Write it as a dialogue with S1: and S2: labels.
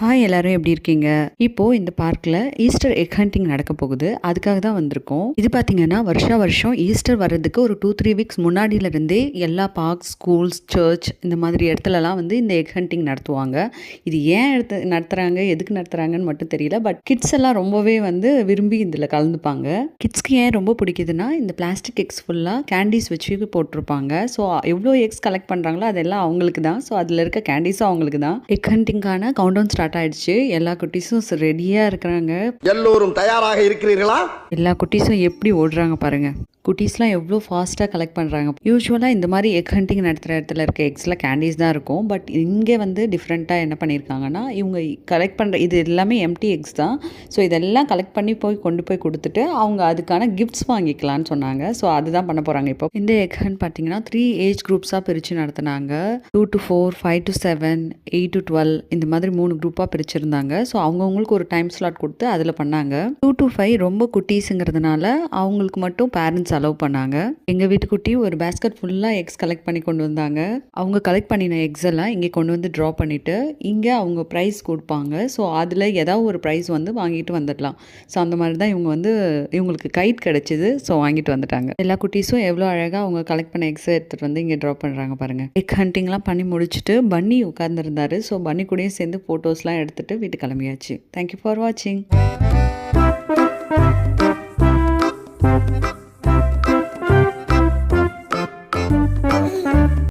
S1: Hi எல்லாரும் எப்படி இருக்கீங்க? இப்போ இந்த பார்க்ல ஈஸ்டர் எக் ஹண்டிங் நடக்க போகுது. அதுக்காக தான் வந்திருக்கோம். இது பார்த்தீங்கன்னா வருஷம் ஈஸ்டர் வர்றதுக்கு ஒரு 2-3 வீக்ஸ் முன்னாடில இருந்தே எல்லா பார்க், ஸ்கூல்ஸ், சர்ச் இந்த மாதிரி இடத்துலலாம் வந்து இந்த எக் ஹண்டிங் நடத்துவாங்க. இது ஏன் நடத்துறாங்க, எதுக்கு நடத்துறாங்கன்னு மட்டும் தெரியல. பட் கிட்ஸ் எல்லாம் ரொம்பவே வந்து விரும்பி இதில் கலந்துப்பாங்க. கிட்ஸ்க்கு ஏன் ரொம்ப பிடிக்குதுன்னா இந்த பிளாஸ்டிக் எக்ஸ் ஃபுல்லாக கேண்டீஸ் வச்சு போட்டிருப்பாங்க. ஸோ எவ்வளோ எக்ஸ் கலெக்ட் பண்ணுறாங்களோ அதெல்லாம் அவங்களுக்கு தான். ஸோ அதில் இருக்க கேண்டீஸும் அவங்களுக்கு தான். எக் ஹண்டிங்கான கவுண்டவுன் ஸ்டார்ட் ஆயிடுச்சு. எல்லா குட்டீஸும் ரெடியா இருக்கிறாங்க.
S2: எல்லோரும் தயாராக இருக்கிறீர்களா?
S1: எல்லா குட்டீஸும் எப்படி ஓடுறாங்க பாருங்க. குட்டீஸ்லாம் எவ்வளோ ஃபாஸ்ட்டாக கலெக்ட் பண்ணுறாங்க. யூஸ்வலாக இந்த மாதிரி எக் ஹண்டிங் நடத்துகிற இடத்துல இருக்க எக்ஸில் கேண்டீஸ் தான் இருக்கும். பட் இங்கே வந்து டிஃப்ரெண்ட்டாக என்ன பண்ணியிருக்காங்கன்னா, இவங்க கலெக்ட் பண்ணுற இது எல்லாமே எம்டி எக்ஸ் தான். ஸோ இதெல்லாம் கலெக்ட் பண்ணி கொண்டு போய் கொடுத்துட்டு அவங்க அதுக்கான கிஃப்ட்ஸ் வாங்கிக்கலான்னு சொன்னாங்க. ஸோ அதுதான் பண்ண போகிறாங்க. இப்போ இந்த எக் ஹண்ட் பார்த்தீங்கன்னா 3 ஏஜ் குரூப்ஸாக பிரித்து நடத்துனாங்க. 2 to 4, 5 to 7, 8 to 12 இந்த மாதிரி 3 குரூப்பாக பிரிச்சிருந்தாங்க. ஸோ அவங்கவுங்களுக்கு ஒரு டைம் ஸ்லாட் கொடுத்து அதில் பண்ணாங்க. 2 to 5 ரொம்ப குட்டீஸுங்கிறதுனால அவங்களுக்கு மட்டும் பேரண்ட்ஸ் அலோவ் பண்ணாங்க. எங்க வீட்டுக்குட்டி ஒரு பேஸ்கெட் ஃபுல்லா எக்ஸ் கலெக்ட் பண்ணி கொண்டு வந்தாங்க. அவங்க கலெக்ட் பண்ணின எக்ஸ் எல்லாம் இங்கே கொண்டு வந்து ட்ரா பண்ணிட்டு இங்க அவங்க ப்ரைஸ் கொடுப்பாங்க. ஸோ அதுல ஏதாவது ஒரு ப்ரைஸ் வந்து வாங்கிட்டு வந்துடலாம். ஸோ அந்த மாதிரி தான் இவங்க வந்து இவங்களுக்கு கைட் கிடைச்சிது. ஸோ வாங்கிட்டு வந்துட்டாங்க. எல்லா குட்டீஸும் எவ்வளோ அழகா அவங்க கலெக்ட் பண்ண எக்ஸை எடுத்துட்டு வந்து இங்கே ட்ரா பண்றாங்க பாருங்க. எக் ஹண்டிங்லாம் பண்ணி முடிச்சுட்டு பன்னி உட்கார்ந்துருந்தாரு. ஸோ பன்னி கூடயும் சேர்ந்து போட்டோஸ்லாம் எடுத்துட்டு வீட்டுக்கு கிளம்பியாச்சு. தேங்க்யூ ஃபார் வாட்சிங்.